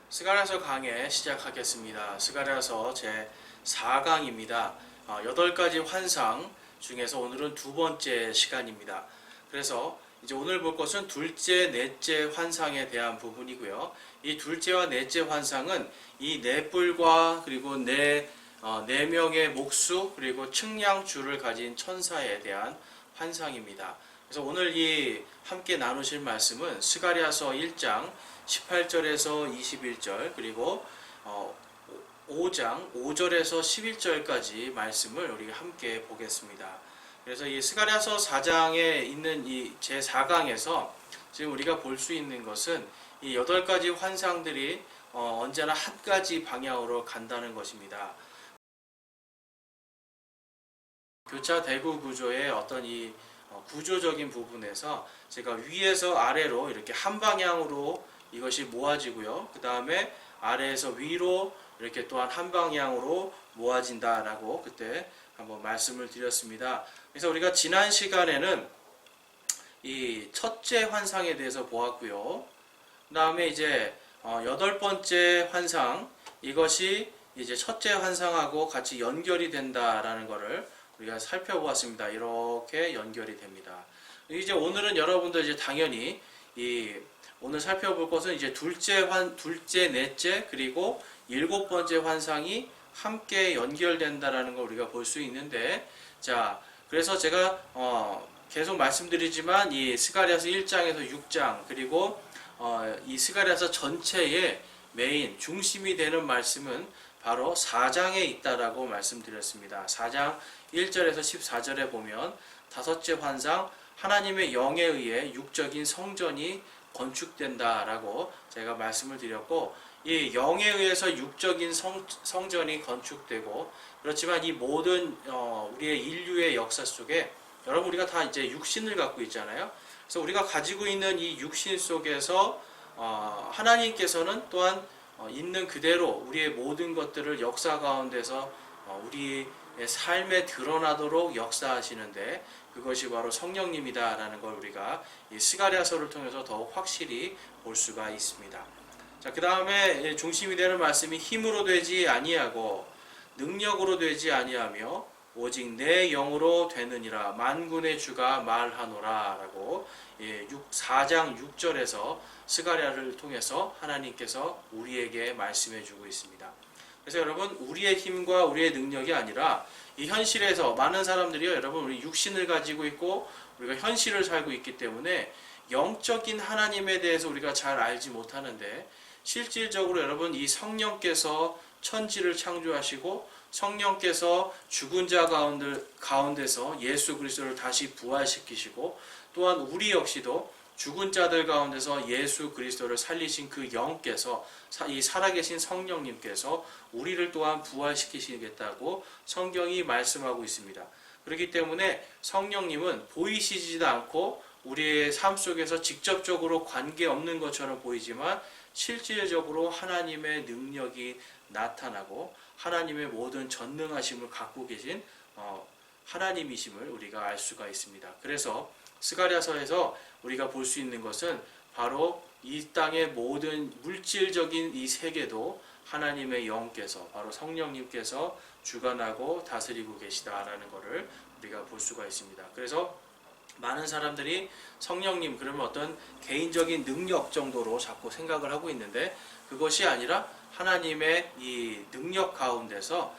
스가랴서 강해 시작하겠습니다. 스가랴서 제 4강입니다. 8가지 환상 중에서 오늘은 두 번째 시간입니다. 그래서 이제 오늘 볼 것은 둘째, 넷째 환상에 대한 부분이고요. 이 둘째와 넷째 환상은 이 네 뿔과 그리고 네 명의 목수 그리고 측량줄을 가진 천사에 대한 환상입니다. 그래서 오늘 이 함께 나누실 말씀은 스가랴서 1장 18절에서 21절 그리고 5장 5절에서 11절까지 말씀을 우리 함께 보겠습니다. 그래서 이 스가랴서 4장에 있는 이 제4강에서 지금 우리가 볼 수 있는 것은 이 8가지 환상들이 언제나 한 가지 방향으로 간다는 것입니다. 교차 대구 구조의 어떤 이 구조적인 부분에서 제가 위에서 아래로 이렇게 한 방향으로 이것이 모아지고요. 그 다음에 아래에서 위로 이렇게 또한 한 방향으로 모아진다라고 그때 한번 말씀을 드렸습니다. 그래서 우리가 지난 시간에는 이 첫째 환상에 대해서 보았고요. 그 다음에 이제 8번째 환상, 이것이 이제 첫째 환상하고 같이 연결이 된다라는 것을 우리가 살펴보았습니다. 이렇게 연결이 됩니다. 이제 오늘은 여러분들 이제 당연히 오늘 살펴볼 것은 이제 둘째, 넷째, 그리고 7번째 환상이 함께 연결된다라는 걸 우리가 볼 수 있는데, 자, 그래서 제가 계속 말씀드리지만 이 스가랴서 1장에서 6장 그리고 이 스가랴서 전체의 메인 중심이 되는 말씀은 바로 4장에 있다라고 말씀드렸습니다. 4장 1절에서 14절에 보면 다섯째 환상, 하나님의 영에 의해 육적인 성전이 건축된다라고 제가 말씀을 드렸고, 이 영에 의해서 육적인 성전이 건축되고, 그렇지만 이 모든 우리의 인류의 역사 속에 여러분 우리가 다 이제 육신을 갖고 있잖아요. 그래서 우리가 가지고 있는 이 육신 속에서 하나님께서는 또한 있는 그대로 우리의 모든 것들을 역사 가운데서 우리의 삶에 드러나도록 역사하시는데, 그것이 바로 성령님이다라는 걸 우리가 이 스가랴서를 통해서 더욱 확실히 볼 수가 있습니다. 자, 그 다음에 중심이 되는 말씀이 힘으로 되지 아니하고 능력으로 되지 아니하며 오직 내 영으로 되느니라 만군의 주가 말하노라 라고 4장 6절에서 스가랴를 통해서 하나님께서 우리에게 말씀해 주고 있습니다. 그래서 여러분, 우리의 힘과 우리의 능력이 아니라 이 현실에서 많은 사람들이요, 여러분, 우리 육신을 가지고 있고 우리가 현실을 살고 있기 때문에 영적인 하나님에 대해서 우리가 잘 알지 못하는데, 실질적으로 여러분 이 성령께서 천지를 창조하시고 성령께서 죽은 자 가운데서 예수 그리스도를 다시 부활시키시고, 또한 우리 역시도 죽은 자들 가운데서 예수 그리스도를 살리신 그 영께서, 이 살아계신 성령님께서 우리를 또한 부활시키시겠다고 성경이 말씀하고 있습니다. 그렇기 때문에 성령님은 보이시지도 않고 우리의 삶 속에서 직접적으로 관계없는 것처럼 보이지만 실질적으로 하나님의 능력이 나타나고 하나님의 모든 전능하심을 갖고 계신 하나님이심을 우리가 알 수가 있습니다. 그래서 스가랴서에서 우리가 볼 수 있는 것은 바로 이 땅의 모든 물질적인 이 세계도 하나님의 영께서, 바로 성령님께서 주관하고 다스리고 계시다라는 것을 우리가 볼 수가 있습니다. 그래서 많은 사람들이 성령님 그러면 어떤 개인적인 능력 정도로 자꾸 생각을 하고 있는데, 그것이 아니라 하나님의 이 능력 가운데서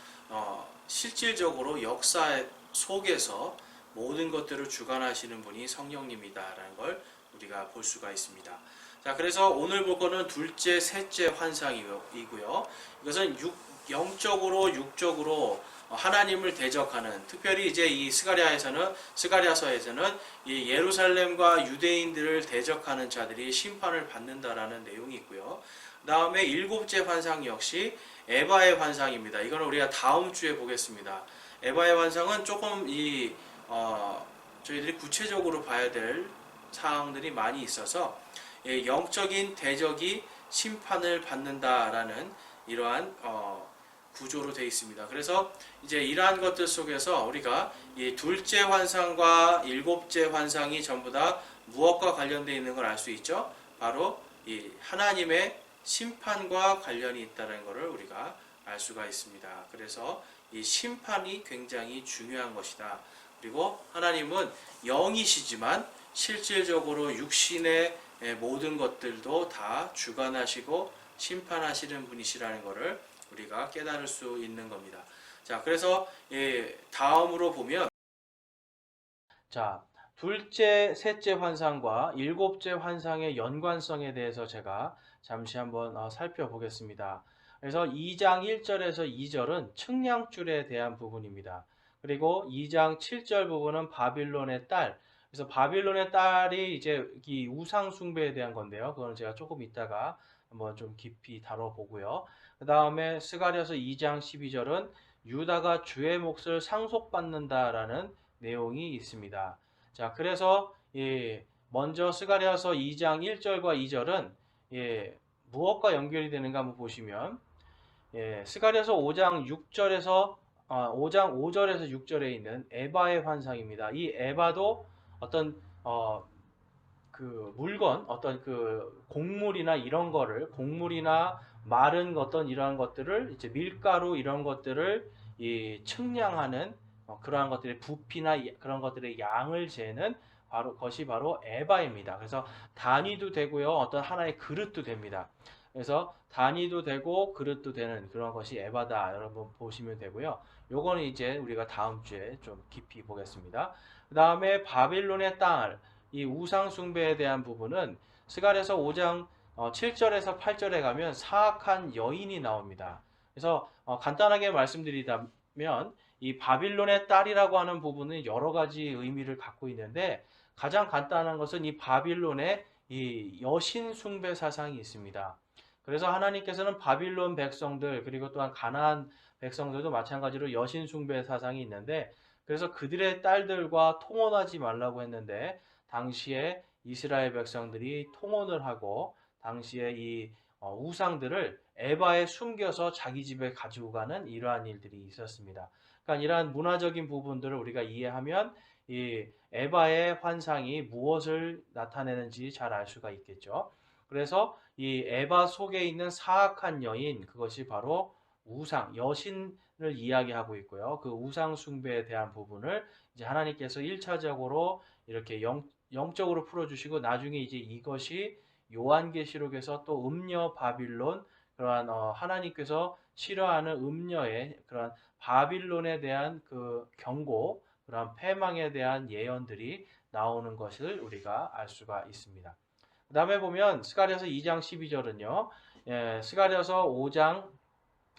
실질적으로 역사 속에서 모든 것들을 주관하시는 분이 성령님이다라는 걸 우리가 볼 수가 있습니다. 자, 그래서 오늘 볼 거는 둘째, 셋째 환상이고요. 이것은 영적으로 육적으로 하나님을 대적하는, 특별히 이제 이 스가랴서에서는 이 예루살렘과 유대인들을 대적하는 자들이 심판을 받는다라는 내용이 있고요. 다음에 7째 환상 역시 에바의 환상입니다. 이거는 우리가 다음 주에 보겠습니다. 에바의 환상은 조금 저희들이 구체적으로 봐야 될 사항들이 많이 있어서 영적인 대적이 심판을 받는다라는 이러한 구조로 되어 있습니다. 그래서 이제 이러한 것들 속에서 우리가 이 둘째 환상과 7째 환상이 전부 다 무엇과 관련되어 있는 걸 알 수 있죠? 바로 이 하나님의 심판과 관련이 있다는 것을 우리가 알 수가 있습니다. 그래서 이 심판이 굉장히 중요한 것이다. 그리고 하나님은 영이시지만 실질적으로 육신의 모든 것들도 다 주관하시고 심판하시는 분이시라는 것을 우리가 깨달을 수 있는 겁니다. 자, 그래서 다음으로 보면 자, 둘째, 셋째 환상과 일곱째 환상의 연관성에 대해서 제가 잠시 한번 살펴보겠습니다. 그래서 2장 1절에서 2절은 측량줄에 대한 부분입니다. 그리고 2장 7절 부분은 바빌론의 딸. 그래서 바빌론의 딸이 이제 이 우상 숭배에 대한 건데요. 그거는 제가 조금 이따가 한번 좀 깊이 다뤄보고요. 그 다음에 스가랴서 2장 12절은 유다가 주의 몫을 상속받는다라는 내용이 있습니다. 자, 그래서 먼저 스가랴서 2장 1절과 2절은 무엇과 연결이 되는가 한번 보시면 스가랴서 5장 6절에서 5장 5절에서 6절에 있는 에바의 환상입니다. 이 에바도 어떤 그 물건, 어떤 그 곡물이나 이런 거를, 곡물이나 마른 어떤 이러한 것들을 이제 밀가루 이런 것들을 측량하는 그러한 것들의 부피나 그런 것들의 양을 재는 것이 바로 에바입니다. 그래서 단위도 되고요, 어떤 하나의 그릇도 됩니다. 그래서 단위도 되고 그릇도 되는 그런 것이 에바다. 여러분 보시면 되고요. 요거는 이제 우리가 다음 주에 좀 깊이 보겠습니다. 그 다음에 바빌론의 땅, 이 우상 숭배에 대한 부분은 스가랴서 5장 7절에서 8절에 가면 사악한 여인이 나옵니다. 그래서 간단하게 말씀드리자면 이 바빌론의 딸이라고 하는 부분은 여러 가지 의미를 갖고 있는데 가장 간단한 것은 이 바빌론의 이 여신 숭배 사상이 있습니다. 그래서 하나님께서는 바빌론 백성들 그리고 또한 가나안 백성들도 마찬가지로 여신 숭배 사상이 있는데 그래서 그들의 딸들과 통혼하지 말라고 했는데 당시에 이스라엘 백성들이 통혼을 하고 당시에 이 우상들을 에바에 숨겨서 자기 집에 가지고 가는 이러한 일들이 있었습니다. 그러니까 이러한 문화적인 부분들을 우리가 이해하면 이 에바의 환상이 무엇을 나타내는지 잘 알 수가 있겠죠. 그래서 이 에바 속에 있는 사악한 여인 그것이 바로 우상, 여신을 이야기하고 있고요. 그 우상 숭배에 대한 부분을 이제 하나님께서 1차적으로 이렇게 영적으로 풀어주시고 나중에 이제 이것이 요한계시록에서 또 음녀 바빌론 그러한 하나님께서 싫어하는 음녀의 그러한 바빌론에 대한 그 경고 그러한 패망에 대한 예언들이 나오는 것을 우리가 알 수가 있습니다. 그 다음에 보면 스가랴서 2장 12절은요. 스가랴서 5장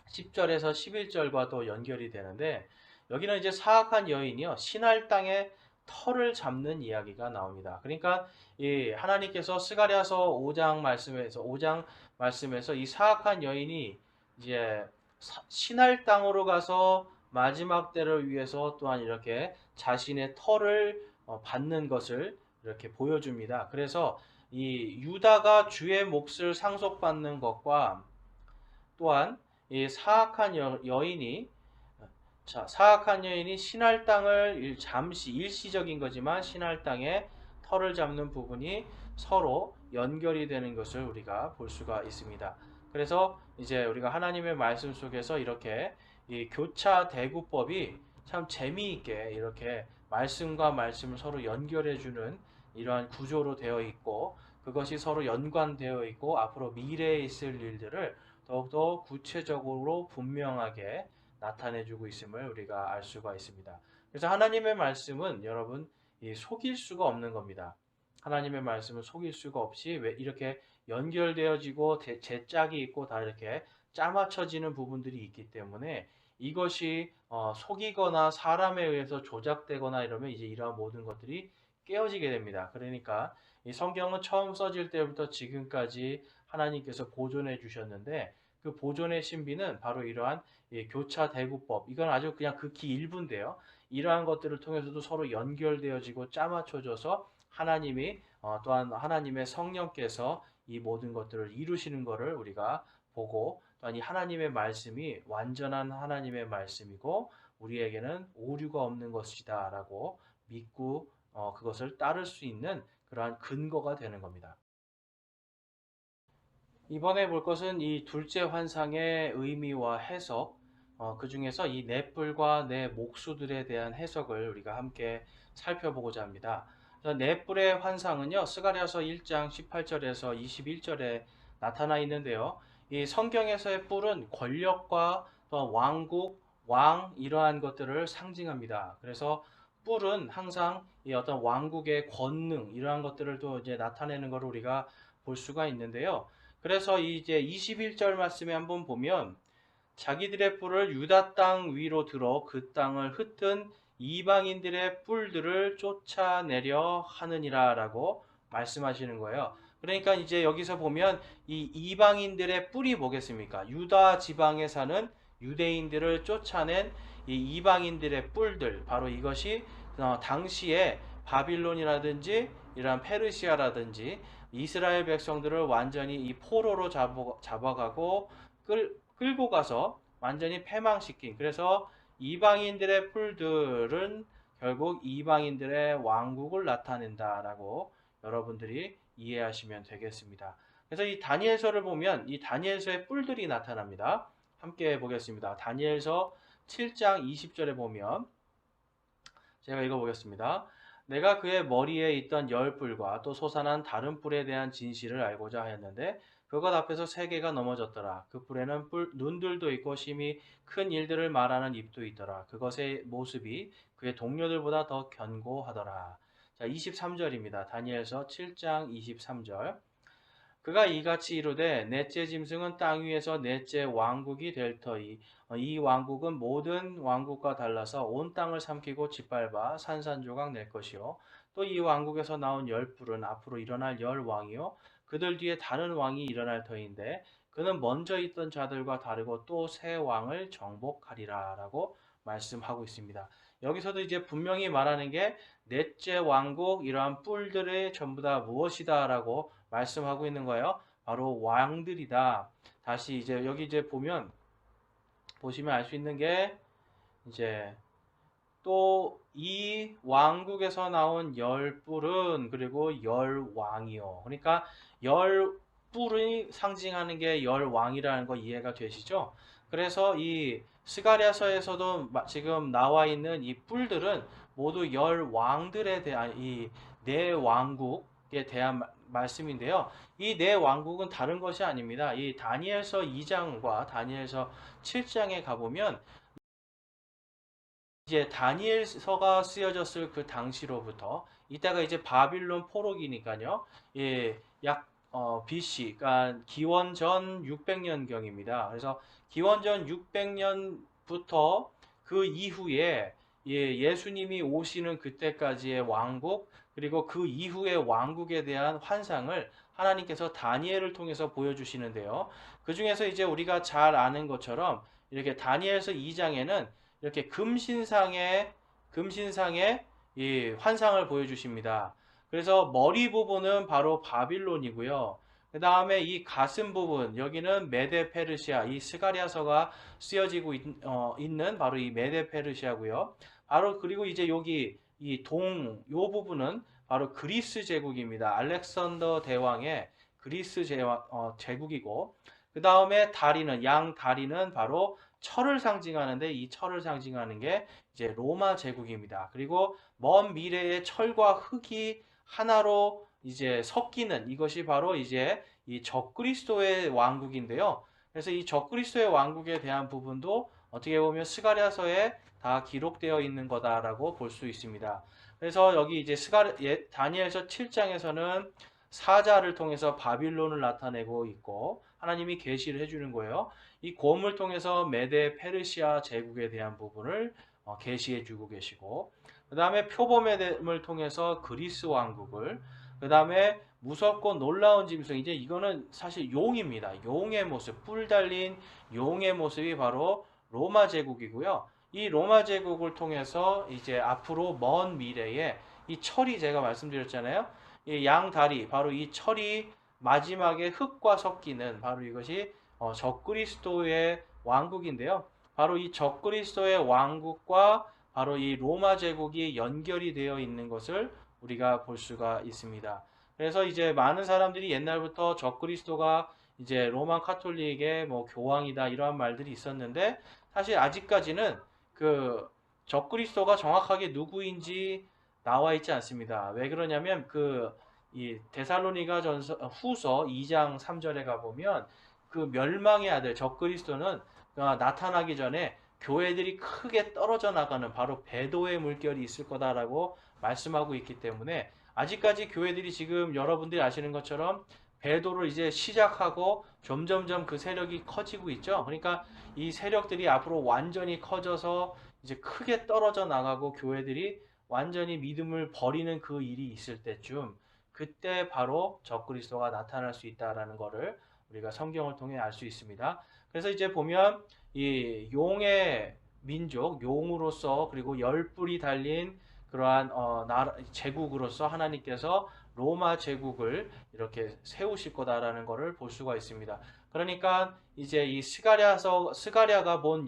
10절에서 11절과 또 연결이 되는데 여기는 이제 사악한 여인이요. 신할 땅에 털을 잡는 이야기가 나옵니다. 그러니까 이 하나님께서 스가랴서 5장 말씀에서 이 사악한 여인이 이제 신할 땅으로 가서 마지막 때를 위해서 또한 이렇게 자신의 털을 받는 것을 이렇게 보여줍니다. 그래서 이 유다가 주의 몫을 상속받는 것과 또한 이 사악한 여인이 사악한 여인이 신할 땅을 잠시 일시적인 거지만 신할 땅에 털을 잡는 부분이 서로 연결이 되는 것을 우리가 볼 수가 있습니다. 그래서 이제 우리가 하나님의 말씀 속에서 이렇게 이 교차 대구법이 참 재미있게 이렇게 말씀과 말씀을 서로 연결해 주는 이러한 구조로 되어 있고 그것이 서로 연관되어 있고 앞으로 미래에 있을 일들을 더욱더 구체적으로 분명하게 나타내주고 있음을 우리가 알 수가 있습니다. 그래서 하나님의 말씀은 여러분 속일 수가 없는 겁니다. 하나님의 말씀은 속일 수가 없이 왜 이렇게 연결되어지고 제짝이 있고 다 이렇게 짜맞춰지는 부분들이 있기 때문에 이것이 속이거나 사람에 의해서 조작되거나 이러면 이제 이러한 모든 것들이 깨어지게 됩니다. 그러니까 이 성경은 처음 써질 때부터 지금까지 하나님께서 보존해 주셨는데 그 보존의 신비는 바로 이러한 교차 대구법 이건 아주 그냥 극히 일부인데요. 이러한 것들을 통해서도 서로 연결되어지고 짜맞춰져서 하나님이 또한 하나님의 성령께서 이 모든 것들을 이루시는 것을 우리가 보고 또한 이 하나님의 말씀이 완전한 하나님의 말씀이고 우리에게는 오류가 없는 것이다라고 믿고 그것을 따를 수 있는 그러한 근거가 되는 겁니다. 이번에 볼 것은 이 둘째 환상의 의미와 해석, 그 중에서 이 네 뿔과 네 목수들에 대한 해석을 우리가 함께 살펴보고자 합니다. 그래서 네 뿔의 환상은요, 스가랴서 1장 18절에서 21절에 나타나 있는데요. 이 성경에서의 뿔은 권력과 또 왕국, 왕 이러한 것들을 상징합니다. 그래서 뿔은 항상 이 어떤 왕국의 권능 이러한 것들을 또 이제 나타내는 것을 우리가 볼 수가 있는데요. 그래서 이제 21절 말씀에 한번 보면 자기들의 뿔을 유다 땅 위로 들어 그 땅을 흩은 이방인들의 뿔들을 쫓아내려 하느니라라고 말씀하시는 거예요. 그러니까 이제 여기서 보면 이 이방인들의 뿔이 뭐겠습니까? 유다 지방에 사는 유대인들을 쫓아낸 이 이방인들의 뿔들, 바로 이것이 당시에 바빌론이라든지 이런 페르시아라든지 이스라엘 백성들을 완전히 이 포로로 잡아가고 끌고 가서 완전히 패망시킨, 그래서 이방인들의 뿔들은 결국 이방인들의 왕국을 나타낸다라고 여러분들이 이해하시면 되겠습니다. 그래서 이 다니엘서를 보면 이 다니엘서의 뿔들이 나타납니다. 함께 보겠습니다. 다니엘서 7장 20절에 보면 제가 읽어보겠습니다. 내가 그의 머리에 있던 열 뿔과 또 솟아난 다른 뿔에 대한 진실을 알고자 하였는데 그것 앞에서 세계가 넘어졌더라. 그 뿔에는 눈들도 있고 심히 큰 일들을 말하는 입도 있더라. 그것의 모습이 그의 동료들보다 더 견고하더라. 자, 23절입니다. 다니엘서 7장 23절. 그가 이같이 이르되 넷째 짐승은 땅 위에서 넷째 왕국이 될 터이 이 왕국은 모든 왕국과 달라서 온 땅을 삼키고 짓밟아 산산조각 낼 것이요 또 이 왕국에서 나온 열 뿔은 앞으로 일어날 열 왕이요 그들 뒤에 다른 왕이 일어날 터인데 그는 먼저 있던 자들과 다르고 또 새 왕을 정복하리라라고 말씀하고 있습니다. 여기서도 이제 분명히 말하는 게 넷째 왕국 이러한 뿔들의 전부 다 무엇이다라고 말씀하고 있는 거예요. 바로 왕들이다. 다시 이제 여기 이제 보시면 알 수 있는 게 이제 또 이 왕국에서 나온 열 뿔은 그리고 열 왕이요. 그러니까 열 뿔이 상징하는 게 열 왕이라는 거 이해가 되시죠? 그래서 이 스가랴서에서도 지금 나와 있는 이 뿔들은 모두 열 왕들에 대한 이 네 왕국에 대한 말씀인데요. 이 네 왕국은 다른 것이 아닙니다. 이 다니엘서 2장과 다니엘서 7장에 가보면 이제 다니엘서가 쓰여졌을 그 당시로부터 이따가 이제 바빌론 포로기니까요. 예, 약 BC, 그러니까 기원 전 600년경입니다. 그래서 기원 전 600년부터 그 이후에 예수님이 오시는 그때까지의 왕국 그리고 그 이후의 왕국에 대한 환상을 하나님께서 다니엘을 통해서 보여주시는데요. 그 중에서 이제 우리가 잘 아는 것처럼 이렇게 다니엘서 2장에는 이렇게 금신상의 이 환상을 보여주십니다. 그래서 머리 부분은 바로 바빌론이고요. 그 다음에 이 가슴 부분, 여기는 메데 페르시아, 이 스가랴서가 쓰여지고 있는 바로 이 메데 페르시아고요. 바로 그리고 이제 여기 요 부분은 바로 그리스 제국입니다. 알렉산더 대왕의 그리스 제국이고, 그 다음에 양 다리는 바로 철을 상징하는데 이 철을 상징하는 게 이제 로마 제국입니다. 그리고 먼 미래의 철과 흙이 하나로 이제 섞이는 이것이 바로 이제 이 적그리스도의 왕국인데요. 그래서 이 적그리스도의 왕국에 대한 부분도 어떻게 보면 스가랴서에 다 기록되어 있는 거다라고 볼 수 있습니다. 그래서 여기 이제 다니엘서 7장에서는 사자를 통해서 바빌론을 나타내고 있고 하나님이 계시를 해주는 거예요. 이 곰을 통해서 메데 페르시아 제국에 대한 부분을 계시해 주고 계시고 그 다음에 표범을 통해서 그리스 왕국을 그 다음에 무섭고 놀라운 짐승 이제 이거는 사실 용입니다. 용의 모습 뿔 달린 용의 모습이 바로 로마 제국이고요. 이 로마 제국을 통해서 이제 앞으로 먼 미래에 이 철이 제가 말씀드렸잖아요. 이 양다리 바로 이 철이 마지막에 흙과 섞이는 바로 이것이 적그리스도의 왕국인데요. 바로 이 적그리스도의 왕국과 바로 이 로마 제국이 연결이 되어 있는 것을 우리가 볼 수가 있습니다. 그래서 이제 많은 사람들이 옛날부터 적그리스도가 이제 로마 카톨릭의 뭐 교황이다 이러한 말들이 있었는데 사실 아직까지는 그 적그리스도가 정확하게 누구인지 나와 있지 않습니다. 왜 그러냐면 그 이 데살로니가 전서 후서 2장 3절에 가 보면 그 멸망의 아들 적그리스도는 나타나기 전에 교회들이 크게 떨어져 나가는 바로 배도의 물결이 있을 거다라고 말씀하고 있기 때문에 아직까지 교회들이 지금 여러분들이 아시는 것처럼 배도를 이제 시작하고 점점점 그 세력이 커지고 있죠. 그러니까 이 세력들이 앞으로 완전히 커져서 이제 크게 떨어져 나가고 교회들이 완전히 믿음을 버리는 그 일이 있을 때쯤 그때 바로 적그리스도가 나타날 수 있다라는 것을 우리가 성경을 통해 알 수 있습니다. 그래서 이제 보면 이 용의 민족, 용으로서 그리고 열 뿔이 달린 그러한 제국으로서 하나님께서 로마 제국을 이렇게 세우실 거다라는 것을 볼 수가 있습니다. 그러니까 이제 이 스가랴가 본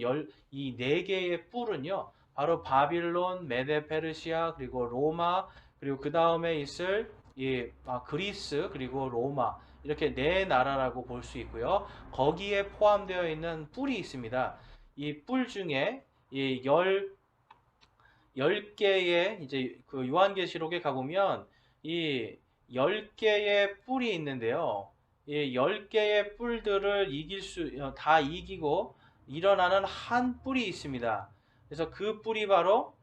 이 네 개의 뿔은요, 바로 바빌론, 메데 페르시아, 그리고 로마, 그리고 그 다음에 있을 그리스, 그리고 로마 이렇게 네 나라라고 볼 수 있고요. 거기에 포함되어 있는 뿔이 있습니다. 이 뿔 중에 이 10개의 이제 그 요한계시록에 가보면 이 10개의 뿔이 있는데요. 이 10개의 뿔들을 다 이기고 일어나는 한 뿔이 있습니다. 그래서 그 뿔이 바로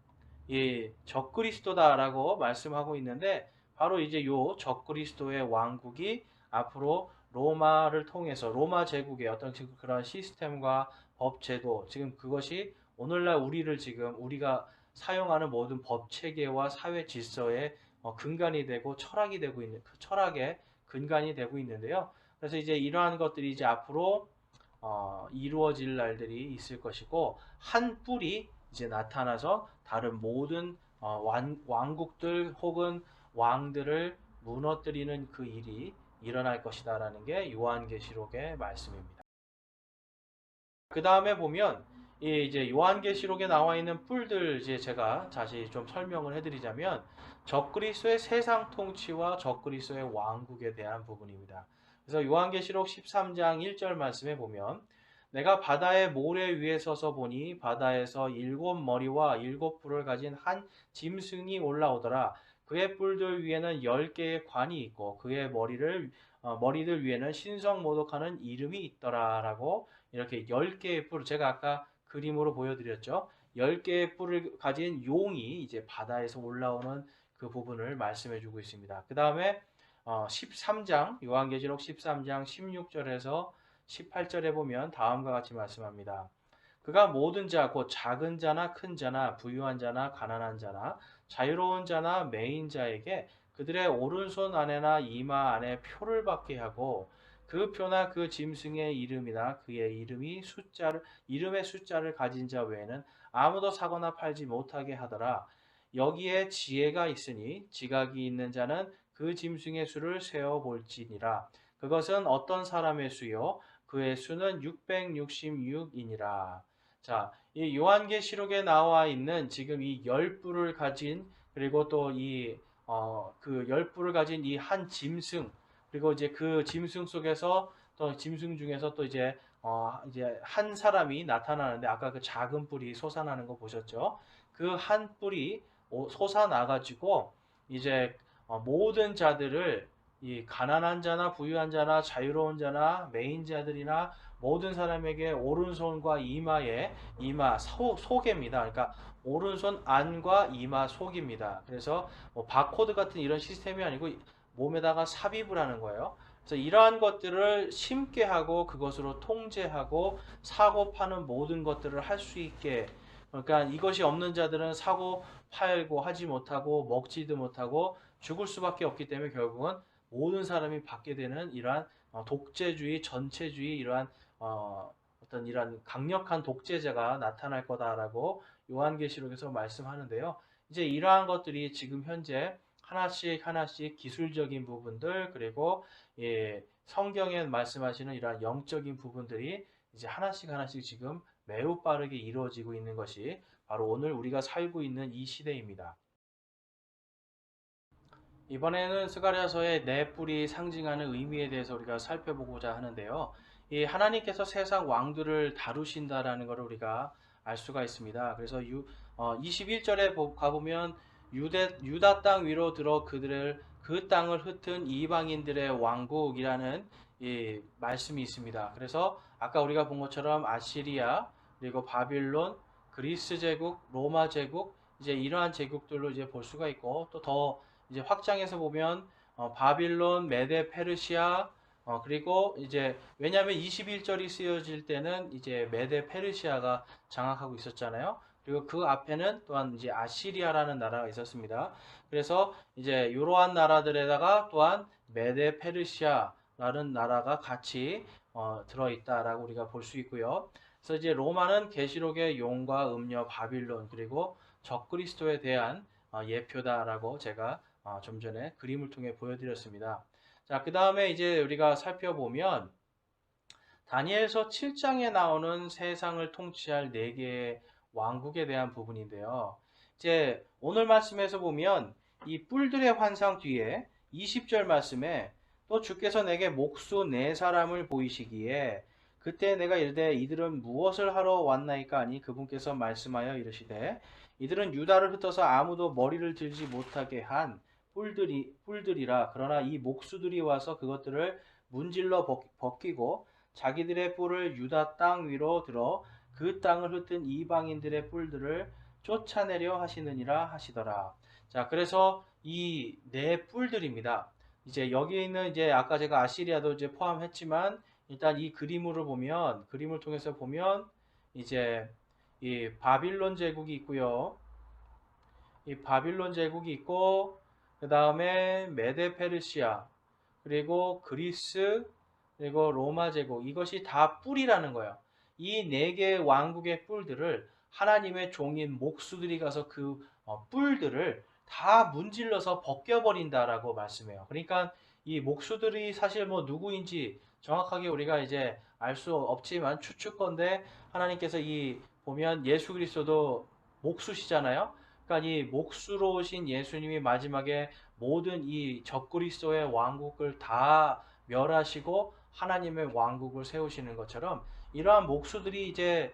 이 적그리스도다라고 말씀하고 있는데 바로 이제 요 적그리스도의 왕국이 앞으로 로마를 통해서 로마 제국의 어떤 그런 시스템과 법 제도 지금 그것이 오늘날 우리가 사용하는 모든 법 체계와 사회 질서의 근간이 되고 철학이 되고 있는 그 철학의 근간이 되고 있는데요. 그래서 이제 이러한 것들이 이제 앞으로 이루어질 날들이 있을 것이고 한 뿔이 이제 나타나서 다른 모든 왕국들 혹은 왕들을 무너뜨리는 그 일이 일어날 것이다라는 게 요한계시록의 말씀입니다. 그 다음에 보면 이제 요한계시록에 나와 있는 뿔들 이제 제가 다시 좀 설명을 해드리자면 적그리스도의 세상 통치와 적그리스도의 왕국에 대한 부분입니다. 그래서 요한계시록 13장 1절 말씀에 보면 내가 바다의 모래 위에 서서 보니 바다에서 7머리와 7뿔을 가진 한 짐승이 올라오더라. 그의 뿔들 위에는 10개의 관이 있고 그의 머리들 위에는 신성 모독하는 이름이 있더라라고 이렇게 10개의 뿔, 제가 아까 그림으로 보여드렸죠. 10개의 뿔을 가진 용이 이제 바다에서 올라오는 그 부분을 말씀해 주고 있습니다. 그 다음에 13장, 요한계시록 13장 16절에서 18절에 보면 다음과 같이 말씀합니다. 그가 모든 자, 곧 작은 자나 큰 자나 부유한 자나 가난한 자나 자유로운 자나 매인 자에게 그들의 오른손 안에나 이마 안에 표를 받게 하고 그 표나 그 짐승의 이름이나 그의 이름의 숫자를 가진 자 외에는 아무도 사거나 팔지 못하게 하더라. 여기에 지혜가 있으니 지각이 있는 자는 그 짐승의 수를 세어 볼지니라. 그것은 어떤 사람의 수요? 그의 수는 666이니라. 자, 이 요한계시록에 나와 있는 지금 이 열뿔을 가진 그리고 또 그 열뿔을 가진 이 한 짐승 그리고 이제 그 짐승 속에서 또 짐승 중에서 또 이제 한 사람이 나타나는데 아까 그 작은 뿔이 솟아나는 거 보셨죠? 그 한 뿔이 솟아나 가지고 이제 모든 자들을 이 가난한 자나 부유한 자나 자유로운 자나 매인 자들이나 모든 사람에게 오른손과 이마 속입니다. 그러니까 오른손 안과 이마 속입니다. 그래서 뭐 바코드 같은 이런 시스템이 아니고 몸에다가 삽입을 하는 거예요. 그래서 이러한 것들을 심게 하고 그것으로 통제하고 사고 파는 모든 것들을 할 수 있게 그러니까 이것이 없는 자들은 사고 팔고 하지 못하고 먹지도 못하고 죽을 수밖에 없기 때문에 결국은 모든 사람이 받게 되는 이러한 독재주의, 전체주의 이러한 어떤 이러한 강력한 독재자가 나타날 거다라고 요한계시록에서 말씀하는데요. 이제 이러한 것들이 지금 현재 하나씩 하나씩 기술적인 부분들 그리고 성경에 말씀하시는 이러한 영적인 부분들이 이제 하나씩 하나씩 지금 매우 빠르게 이루어지고 있는 것이 바로 오늘 우리가 살고 있는 이 시대입니다. 이번에는 스가랴서의 네 뿔이 상징하는 의미에 대해서 우리가 살펴보고자 하는데요. 이 하나님께서 세상 왕들을 다루신다라는 것을 우리가 알 수가 있습니다. 그래서 21절에 가보면 유다 땅 위로 들어 그 땅을 흩은 이방인들의 왕국이라는 이 말씀이 있습니다. 그래서 아까 우리가 본 것처럼 아시리아, 그리고 바빌론, 그리스 제국, 로마 제국, 이제 이러한 제국들로 이제 볼 수가 있고, 또 더 이제 확장해서 보면 바빌론, 메데 페르시아, 그리고 이제 왜냐하면 21절이 쓰여질 때는 이제 메데 페르시아가 장악하고 있었잖아요. 그리고 그 앞에는 또한 이제 아시리아라는 나라가 있었습니다. 그래서 이제 이러한 나라들에다가 또한 메데 페르시아라는 나라가 같이 들어있다라고 우리가 볼 수 있고요. 그래서 이제 로마는 계시록의 용과 음녀 바빌론 그리고 적그리스도에 대한 예표다라고 제가 좀 전에 그림을 통해 보여드렸습니다. 자, 그 다음에 이제 우리가 살펴보면 다니엘서 7장에 나오는 세상을 통치할 네 개의 왕국에 대한 부분인데요. 이제 오늘 말씀에서 보면 이 뿔들의 환상 뒤에 20절 말씀에 또 주께서 내게 목수 네 사람을 보이시기에 그때 내가 이르되 이들은 무엇을 하러 왔나이까 하니 그분께서 말씀하여 이르시되 이들은 유다를 흩어서 아무도 머리를 들지 못하게 한 뿔들이라. 그러나 이 목수들이 와서 그것들을 문질러 벗기고 자기들의 뿔을 유다 땅 위로 들어 그 땅을 흩은 이방인들의 뿔들을 쫓아내려 하시느니라 하시더라. 자, 그래서 이 네 뿔들입니다. 이제 여기에 있는 이제 아까 제가 아시리아도 이제 포함했지만 일단 이 그림을 통해서 보면 이제 이 바빌론 제국이 있고요. 이 바빌론 제국이 있고 그 다음에 메데 페르시아 그리고 그리스 그리고 로마 제국 이것이 다 뿔이라는 거예요. 이 네 개의 왕국의 뿔들을 하나님의 종인 목수들이 가서 그 뿔들을 다 문질러서 벗겨버린다라고 말씀해요. 그러니까 이 목수들이 사실 뭐 누구인지 정확하게 우리가 이제 알 수 없지만 추측건데 하나님께서 이 보면 예수 그리스도도 목수시잖아요. 그러니까 이 목수로 오신 예수님이 마지막에 모든 이 적그리스도의 왕국을 다 멸하시고 하나님의 왕국을 세우시는 것처럼 이러한 목수들이 이제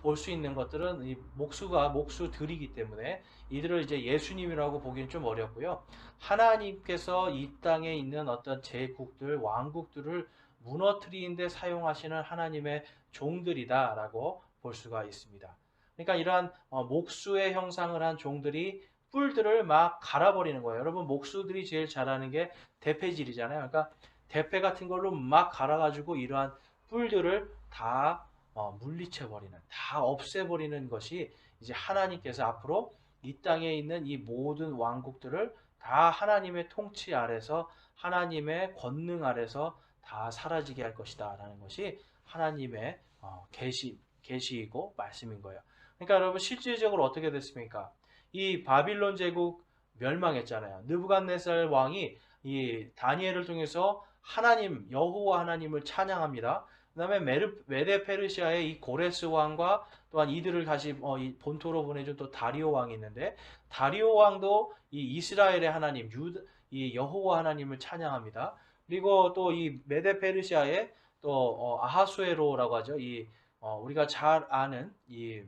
볼 수 있는 것들은 이 목수가 목수들이기 때문에 이들을 이제 예수님이라고 보기는 좀 어렵고요. 하나님께서 이 땅에 있는 어떤 제국들, 왕국들을 무너뜨리는데 사용하시는 하나님의 종들이다라고 볼 수가 있습니다. 그러니까 이러한 목수의 형상을 한 종들이 뿔들을 막 갈아버리는 거예요. 여러분 목수들이 제일 잘하는 게 대패질이잖아요. 그러니까 대패 같은 걸로 막 갈아가지고 이러한 뿔들을 다 물리쳐버리는, 다 없애버리는 것이 이제 하나님께서 앞으로 이 땅에 있는 이 모든 왕국들을 다 하나님의 통치 아래서 하나님의 권능 아래서 다 사라지게 할 것이다 라는 것이 하나님의 계시이고 말씀인 거예요. 그러니까 여러분 실질적으로 어떻게 됐습니까? 이 바빌론 제국 멸망했잖아요. 느부갓네살 왕이 이 다니엘을 통해서 하나님 여호와 하나님을 찬양합니다. 그다음에 메데 페르시아의 이 고레스 왕과 또한 이들을 다시 이 본토로 보내준 또 다리오 왕이 있는데 다리오 왕도 이 이스라엘의 하나님 이 여호와 하나님을 찬양합니다. 그리고 또 이 메데 페르시아의 또 아하수에로라고 하죠. 이 우리가 잘 아는 이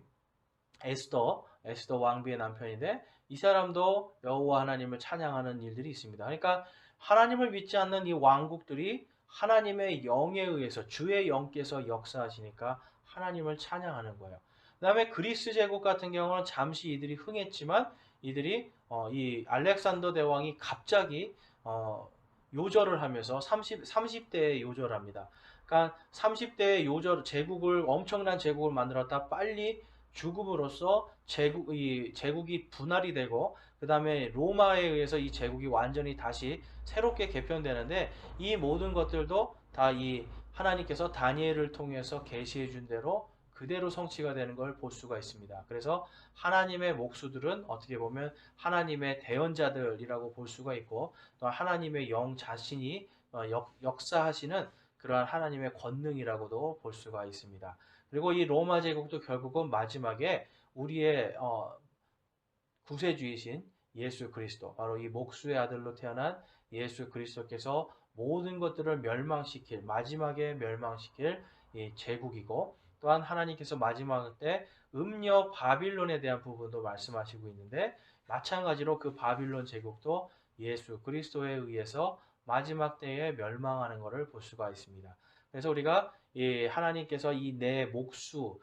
에스더 왕비의 남편인데 이 사람도 여호와 하나님을 찬양하는 일들이 있습니다. 그러니까 하나님을 믿지 않는 이 왕국들이 하나님의 영에 의해서 주의 영께서 역사하시니까 하나님을 찬양하는 거예요. 그다음에 그리스 제국 같은 경우는 잠시 이들이 흥했지만 이들이 이 알렉산더 대왕이 갑자기 요절을 하면서 30대에 요절합니다. 그러니까 30대에 제국을 엄청난 제국을 만들었다 빨리 죽음으로써 제국이 분할이 되고 그 다음에 로마에 의해서 이 제국이 완전히 다시 새롭게 개편되는데 이 모든 것들도 다 이 하나님께서 다니엘을 통해서 계시해 준 대로 그대로 성취가 되는 걸 볼 수가 있습니다. 그래서 하나님의 목수들은 어떻게 보면 하나님의 대언자들이라고 볼 수가 있고 또 하나님의 영 자신이 역사하시는 그러한 하나님의 권능이라고도 볼 수가 있습니다. 그리고 이 로마 제국도 결국은 마지막에 우리의 구세주이신 예수 그리스도, 바로 이 목수의 아들로 태어난 예수 그리스도께서 모든 것들을 멸망시킬, 마지막에 멸망시킬 이 제국이고, 또한 하나님께서 마지막 때 음녀 바빌론에 대한 부분도 말씀하시고 있는데, 마찬가지로 그 바빌론 제국도 예수 그리스도에 의해서 마지막 때에 멸망하는 것을 볼 수가 있습니다. 그래서 우리가 이 하나님께서 이 네 목수,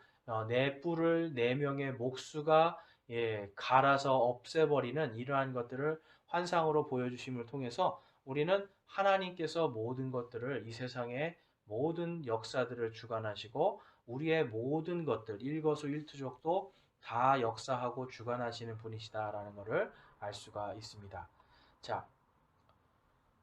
네 뿔을 네 명의 목수가 갈아서 없애버리는 이러한 것들을 환상으로 보여주심을 통해서 우리는 하나님께서 모든 것들을, 이 세상의 모든 역사들을 주관하시고 우리의 모든 것들, 일거수일투족도 다 역사하고 주관하시는 분이시다라는 것을 알 수가 있습니다. 자,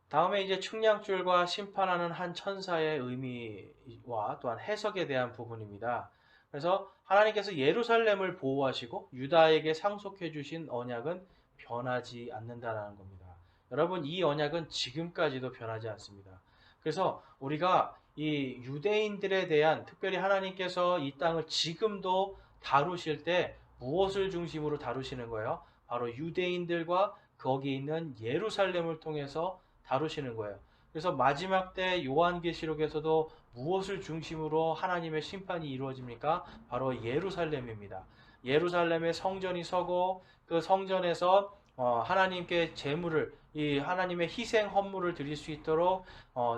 다음에 이제 측량줄과 심판하는 한 천사의 의미와 또한 해석에 대한 부분입니다. 그래서 하나님께서 예루살렘을 보호하시고 유다에게 상속해 주신 언약은 변하지 않는다라는 겁니다. 여러분, 이 언약은 지금까지도 변하지 않습니다. 그래서 우리가 이 유대인들에 대한, 특별히 하나님께서 이 땅을 지금도 다루실 때 무엇을 중심으로 다루시는 거예요? 바로 유대인들과 거기 있는 예루살렘을 통해서 다루시는 거예요. 그래서 마지막 때 요한계시록에서도 무엇을 중심으로 하나님의 심판이 이루어집니까? 바로 예루살렘입니다. 예루살렘에 성전이 서고 그 성전에서 하나님께 제물을, 이 하나님의 희생 헌물을 드릴 수 있도록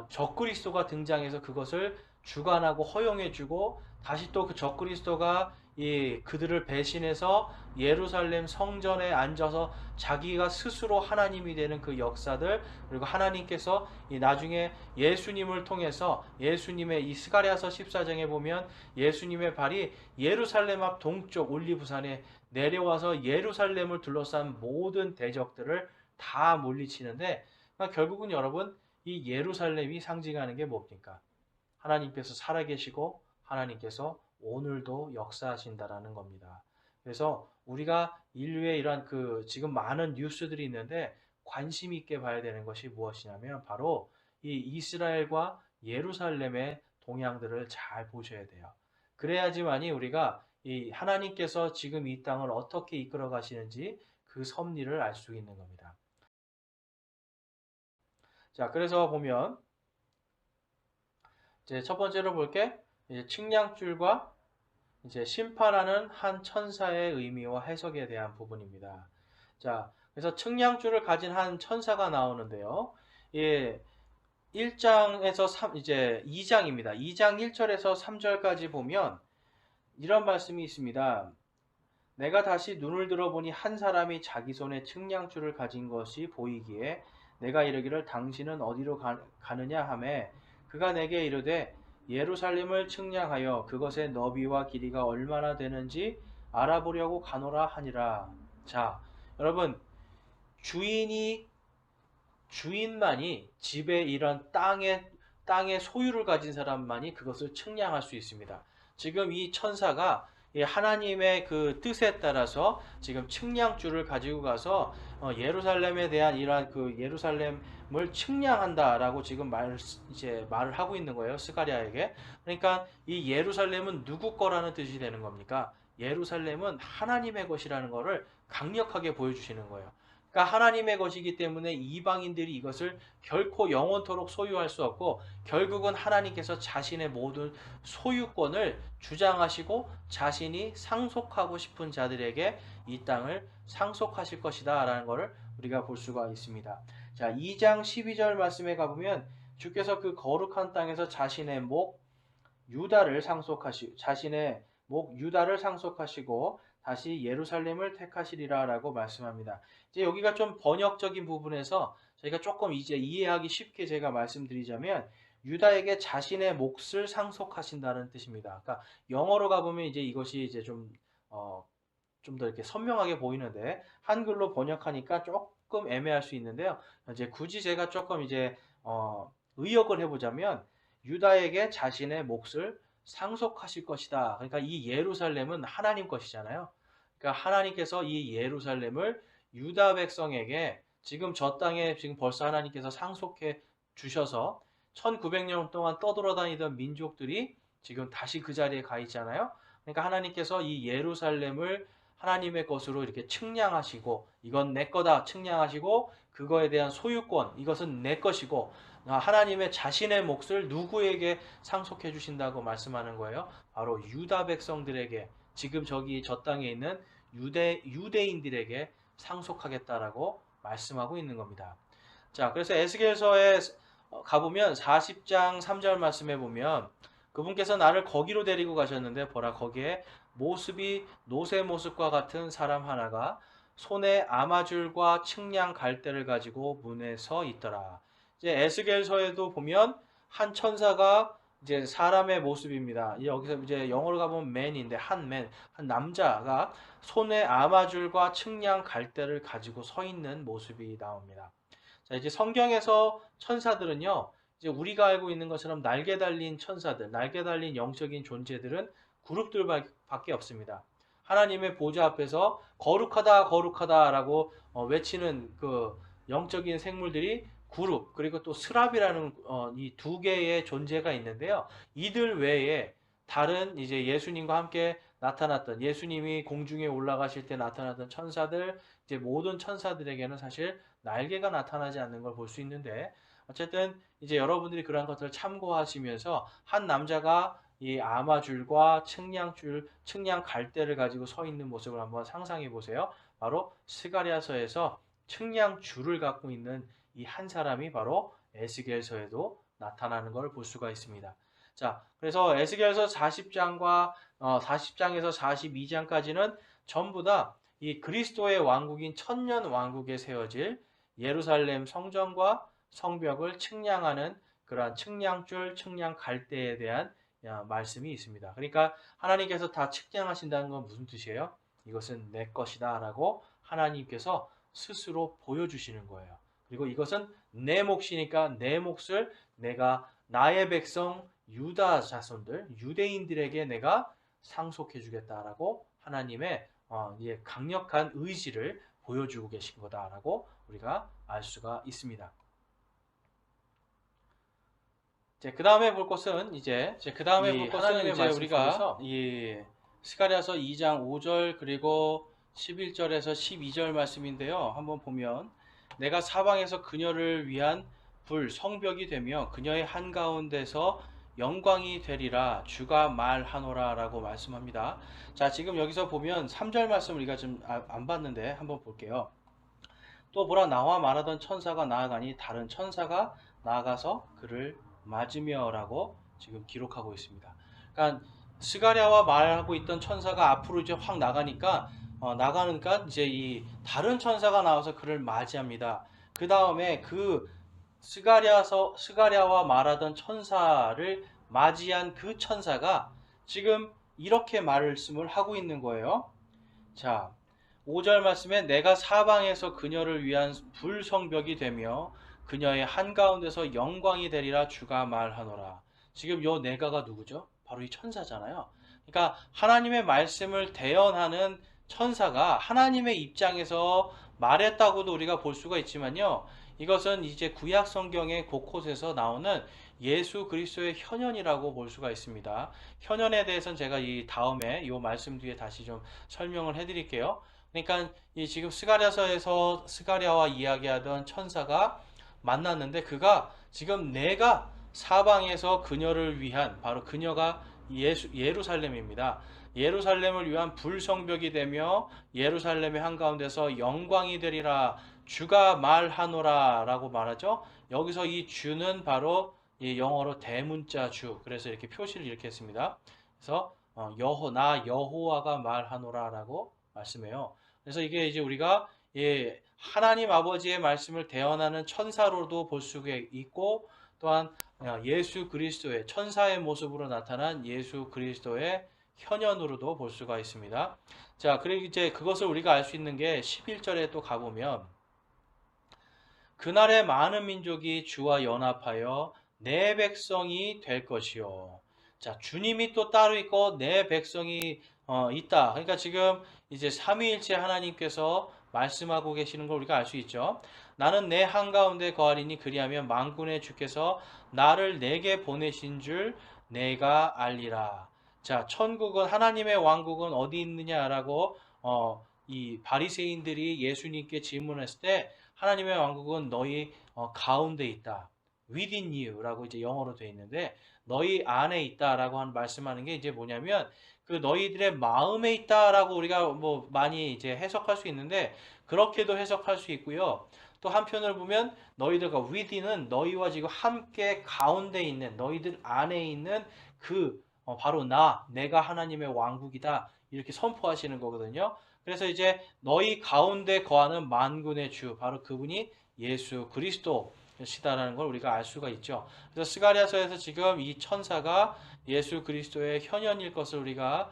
적그리스도가 등장해서 그것을 주관하고 허용해주고, 다시 또 그 적그리스도가 그들을 배신해서 예루살렘 성전에 앉아서 자기가 스스로 하나님이 되는 그 역사들, 그리고 하나님께서 나중에 예수님을 통해서, 예수님의 이 스가랴서 14장에 보면 예수님의 발이 예루살렘 앞 동쪽 올리브산에 내려와서 예루살렘을 둘러싼 모든 대적들을 다 물리치는데, 그러니까 결국은 여러분, 이 예루살렘이 상징하는 게 뭡니까? 하나님께서 살아계시고 하나님께서 오늘도 역사하신다라는 겁니다. 그래서 우리가 인류의 이러한 지금 많은 뉴스들이 있는데 관심 있게 봐야 되는 것이 무엇이냐면 바로 이 이스라엘과 예루살렘의 동향들을 잘 보셔야 돼요. 그래야지만이 우리가 이 하나님께서 지금 이 땅을 어떻게 이끌어 가시는지 그 섭리를 알 수 있는 겁니다. 자, 그래서 보면 이제 첫 번째로 볼게, 이제 측량줄과 이제 심판하는 한 천사의 의미와 해석에 대한 부분입니다. 자, 그래서 측량줄을 가진 한 천사가 나오는데요. 예, 1장에서 이제 2장입니다. 2장 1절에서 3절까지 보면 이런 말씀이 있습니다. 내가 다시 눈을 들어보니 한 사람이 자기 손에 측량줄을 가진 것이 보이기에 내가 이르기를 당신은 어디로 가느냐 하매 그가 내게 이르되 예루살렘을 측량하여 그것의 너비와 길이가 얼마나 되는지 알아보려고 가노라 하니라. 자, 여러분, 주인만이 집에 이런 땅의 소유를 가진 사람만이 그것을 측량할 수 있습니다. 지금 이 천사가 하나님의 그 뜻에 따라서 지금 측량줄을 가지고 가서 예루살렘에 대한 이러한 예루살렘을 측량한다라고 지금 말을 하고 있는 거예요. 스가랴에게. 그러니까 이 예루살렘은 누구 거라는 뜻이 되는 겁니까? 예루살렘은 하나님의 것이라는 것을 강력하게 보여주시는 거예요. 그러니까 하나님의 것이기 때문에 이방인들이 이것을 결코 영원토록 소유할 수 없고, 결국은 하나님께서 자신의 모든 소유권을 주장하시고 자신이 상속하고 싶은 자들에게 이 땅을 상속하실 것이다 라는 것을 우리가 볼 수가 있습니다. 자, 2장 12절 말씀에 가보면 주께서 그 거룩한 땅에서 자신의 목 유다를 상속하시고 다시 예루살렘을 택하시리라라고 말씀합니다. 이제 여기가 좀 번역적인 부분에서 저희가 조금 이제 이해하기 쉽게 제가 말씀드리자면 유다에게 자신의 몫을 상속하신다는 뜻입니다. 그러니까 영어로 가보면 이제 이것이 이제 좀 더 이렇게 선명하게 보이는데 한글로 번역하니까 조금 애매할 수 있는데요. 이제 굳이 제가 조금 이제 의역을 해보자면 유다에게 자신의 몫을 상속하실 것이다. 그러니까 이 예루살렘은 하나님 것이잖아요. 그러니까 하나님께서 이 예루살렘을 유다 백성에게 지금 저 땅에 지금 벌써 하나님께서 상속해 주셔서 1900년 동안 떠돌아다니던 민족들이 지금 다시 그 자리에 가 있잖아요. 그러니까 하나님께서 이 예루살렘을 하나님의 것으로 이렇게 측량하시고 이건 내 거다 측량하시고 그거에 대한 소유권 이것은 내 것이고 하나님의 자신의 몫을 누구에게 상속해 주신다고 말씀하는 거예요. 바로 유다 백성들에게 지금 저기 저 땅에 있는 유대인들에게 상속하겠다라고 말씀하고 있는 겁니다. 자, 그래서 에스겔서에 가보면 40장 3절 말씀에 보면 그분께서 나를 거기로 데리고 가셨는데 보라 거기에 모습이 노새 모습과 같은 사람 하나가 손에 아마줄과 측량 갈대를 가지고 문에 서 있더라. 이제 에스겔서에도 보면 한 천사가 이제 사람의 모습입니다. 여기서 이제 영어로 가보면 man인데 한 남자가 손에 아마줄과 측량 갈대를 가지고 서 있는 모습이 나옵니다. 자, 이제 성경에서 천사들은요, 이제 우리가 알고 있는 것처럼 날개 달린 천사들, 날개 달린 영적인 존재들은 그룹들밖에 없습니다. 하나님의 보좌 앞에서 거룩하다, 거룩하다라고 외치는 그 영적인 생물들이 그룹, 그리고 또 스랍이라는 이 두 개의 존재가 있는데요. 이들 외에 다른 이제 예수님과 함께 나타났던 예수님이 공중에 올라가실 때 나타났던 천사들, 이제 모든 천사들에게는 사실 날개가 나타나지 않는 걸 볼 수 있는데 어쨌든 이제 여러분들이 그러한 것들을 참고하시면서 한 남자가 이 아마줄과 측량줄, 측량 갈대를 가지고 서 있는 모습을 한번 상상해 보세요. 바로 스가랴서에서 측량줄을 갖고 있는 이 한 사람이 바로 에스겔서에도 나타나는 걸 볼 수가 있습니다. 자, 그래서 에스겔서 40장과 40장에서 42장까지는 전부 다 이 그리스도의 왕국인 천년 왕국에 세워질 예루살렘 성전과 성벽을 측량하는 그러한 측량줄, 측량 갈대에 대한 말씀이 있습니다. 그러니까 하나님께서 다 측량하신다는 건 무슨 뜻이에요? 이것은 내 것이다 라고 하나님께서 스스로 보여주시는 거예요. 그리고 이것은 내 몫이니까 내 몫을 내가 나의 백성 유다 자손들, 유대인들에게 내가 상속해 주겠다라고 하나님의 강력한 의지를 보여주고 계신 거다라고 우리가 알 수가 있습니다. 그 다음에 볼 것은 이제 우리가 이 스가랴서 2장 5절 그리고 11절에서 12절 말씀인데요. 한번 보면 내가 사방에서 그녀를 위한 불 성벽이 되며 그녀의 한가운데서 영광이 되리라 주가 말하노라 라고 말씀합니다. 자, 지금 여기서 보면 3절 말씀을 우리가 좀 안 봤는데 한번 볼게요. 또 보라 나와 말하던 천사가 나아가니 다른 천사가 나아가서 그를 맞으며 라고 지금 기록하고 있습니다. 그러니까 스가랴와 말하고 있던 천사가 앞으로 이제 확 나가니까 이제 이 다른 천사가 나와서 그를 맞이합니다. 그 다음에 그 스가랴와 말하던 천사를 맞이한 그 천사가 지금 이렇게 말씀을 하고 있는 거예요. 자, 5절 말씀에 내가 사방에서 그녀를 위한 불성벽이 되며 그녀의 한가운데서 영광이 되리라 주가 말하노라. 지금 요 내가가 누구죠? 바로 이 천사잖아요. 그러니까 하나님의 말씀을 대언하는 천사가 하나님의 입장에서 말했다고도 우리가 볼 수가 있지만요. 이것은 이제 구약 성경의 곳곳에서 나오는 예수 그리스도의 현현이라고 볼 수가 있습니다. 현현에 대해서는 제가 이 다음에 이 말씀 뒤에 다시 좀 설명을 해드릴게요. 그러니까 이 지금 스가랴서에서 스가랴와 이야기하던 천사가 만났는데 그가 지금 내가 사방에서 그녀를 위한 바로 그녀가 예루살렘입니다. 예루살렘을 위한 불성벽이 되며 예루살렘의 한가운데서 영광이 되리라 주가 말하노라 라고 말하죠. 여기서 이 주는 바로 이 영어로 대문자 주, 그래서 이렇게 표시를 이렇게 했습니다. 그래서 나 여호와가 말하노라 라고 말씀해요. 그래서 이게 이제 우리가 하나님 아버지의 말씀을 대언하는 천사로도 볼 수가 있고 또한 예수 그리스도의 천사의 모습으로 나타난 예수 그리스도의 현현으로도 볼 수가 있습니다. 자, 그리고 이제 그것을 우리가 알 수 있는 게 11절에 또 가보면 그날에 많은 민족이 주와 연합하여 내 백성이 될 것이요. 자, 주님이 또 따로 있고 내 백성이 있다. 그러니까 지금 이제 삼위일체 하나님께서 말씀하고 계시는 걸 우리가 알 수 있죠. 나는 내 한가운데 거하리니 그리하면 만군의 주께서 나를 내게 보내신 줄 내가 알리라. 자, 천국은 하나님의 왕국은 어디 있느냐라고 이 바리새인들이 예수님께 질문했을 때 하나님의 왕국은 너희 가운데 있다. within you라고 이제 영어로 되어 있는데 너희 안에 있다라고 말씀하는 게 이제 뭐냐면 그 너희들의 마음에 있다라고 우리가 뭐 많이 이제 해석할 수 있는데 그렇게도 해석할 수 있고요. 또 한편을 보면 너희들과 within은 너희와 지금 함께 가운데 있는 너희들 안에 있는 그 바로 내가 하나님의 왕국이다 이렇게 선포하시는 거거든요. 그래서 이제 너희 가운데 거하는 만군의 주 바로 그분이 예수 그리스도시다라는 걸 우리가 알 수가 있죠. 그래서 스가랴서에서 지금 이 천사가 예수 그리스도의 현현일 것을 우리가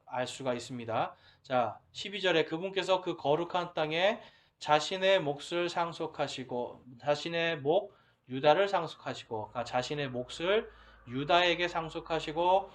알 수가 있습니다. 자, 12절에 그분께서 그 거룩한 땅에 자신의 몫을 상속하시고 자신의 목 유다를 상속하시고 자신의 몫을 유다에게 상속하시고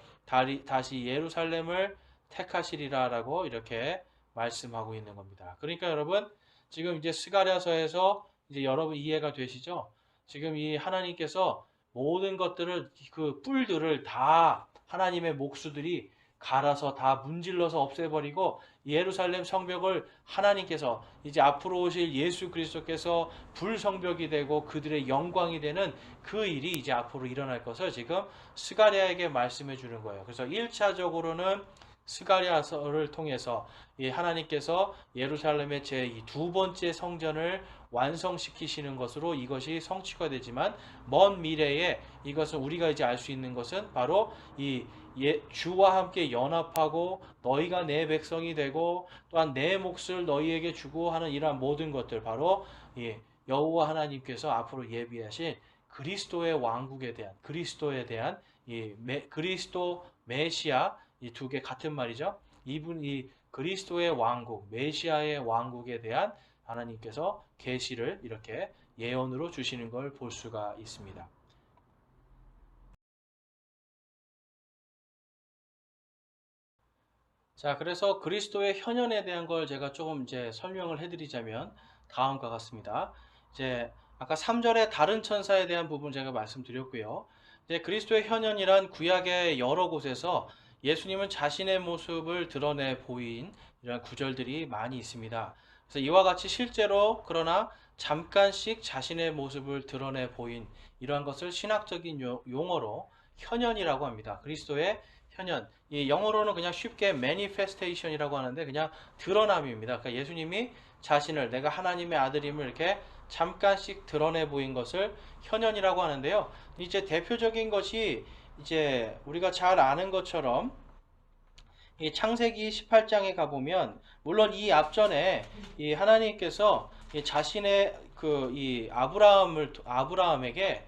다시 예루살렘을 택하시리라라고 이렇게 말씀하고 있는 겁니다. 그러니까 여러분 지금 이제 스가랴서에서 이제 여러분 이해가 되시죠? 지금 이 하나님께서 모든 것들을 그 뿔들을 다 하나님의 목수들이 갈아서 다 문질러서 없애버리고 예루살렘 성벽을 하나님께서 이제 앞으로 오실 예수 그리스도께서 불성벽이 되고 그들의 영광이 되는 그 일이 이제 앞으로 일어날 것을 지금 스가랴에게 말씀해 주는 거예요. 그래서 1차적으로는 스가랴서를 통해서 하나님께서 예루살렘의 제2 번째 성전을 완성시키시는 것으로 이것이 성취가 되지만 먼 미래에 이것은 우리가 이제 알 수 있는 것은 바로 이 주와 함께 연합하고 너희가 내 백성이 되고 또한 내 몫을 너희에게 주고 하는 이러한 모든 것들 바로 여호와 하나님께서 앞으로 예비하신 그리스도의 왕국에 대한 그리스도에 대한 그리스도 메시아 이 두 개 같은 말이죠. 이 그리스도의 왕국 메시아의 왕국에 대한 하나님께서 계시를 이렇게 예언으로 주시는 걸 볼 수가 있습니다. 자, 그래서 그리스도의 현현에 대한 걸 제가 조금 이제 설명을 해드리자면 다음과 같습니다. 이제 아까 3절에 다른 천사에 대한 부분 제가 말씀드렸고요. 이제 그리스도의 현현이란 구약의 여러 곳에서 예수님은 자신의 모습을 드러내 보인 이런 구절들이 많이 있습니다. 그래서 이와 같이 실제로 그러나 잠깐씩 자신의 모습을 드러내 보인 이러한 것을 신학적인 용어로 현현이라고 합니다. 그리스도의 현현. 이 영어로는 그냥 쉽게 manifestation이라고 하는데 그냥 드러남입니다. 그러니까 예수님이 자신을 내가 하나님의 아들임을 이렇게 잠깐씩 드러내 보인 것을 현현이라고 하는데요. 이제 대표적인 것이 이제 우리가 잘 아는 것처럼 이 창세기 18장에 가보면 물론 이 앞전에 이 하나님께서 이 자신의 그 이 아브라함에게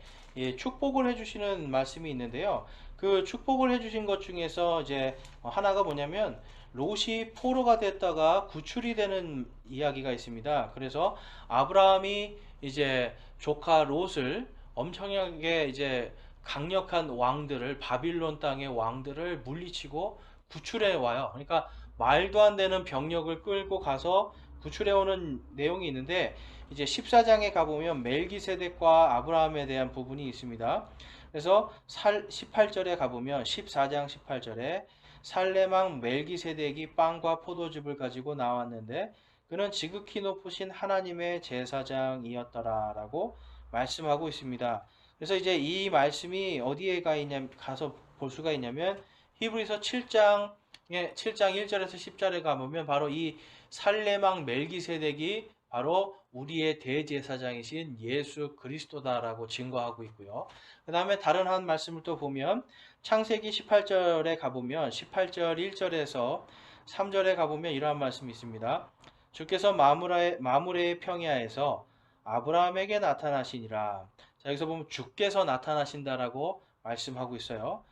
축복을 해주시는 말씀이 있는데요. 그 축복을 해주신 것 중에서 이제 하나가 뭐냐면 롯이 포로가 됐다가 구출이 되는 이야기가 있습니다. 그래서 아브라함이 이제 조카 롯을 엄청나게 이제 강력한 왕들을 바빌론 땅의 왕들을 물리치고 구출해 와요. 그러니까 말도 안 되는 병력을 끌고 가서 구출해 오는 내용이 있는데 이제 14장에 가보면 멜기세덱과 아브라함에 대한 부분이 있습니다. 그래서 18절에 가보면 14장 18절에 살레망 멜기세덱이 빵과 포도즙을 가지고 나왔는데 그는 지극히 높으신 하나님의 제사장이었더라라고 말씀하고 있습니다. 그래서 이제 이 말씀이 어디에 가서 볼 수가 있냐면 히브리서 7장 1절에서 10절에 가보면 바로 이 살레망 멜기세덱이 바로 우리의 대제사장이신 예수 그리스도다라고 증거하고 있고요. 그 다음에 다른 한 말씀을 또 보면 창세기 18절에 가보면 18절 1절에서 3절에 가보면 이러한 말씀이 있습니다. 주께서 마므레의 평야에서 아브라함에게 나타나시니라. 자, 여기서 보면 주께서 나타나신다라고 말씀하고 있어요.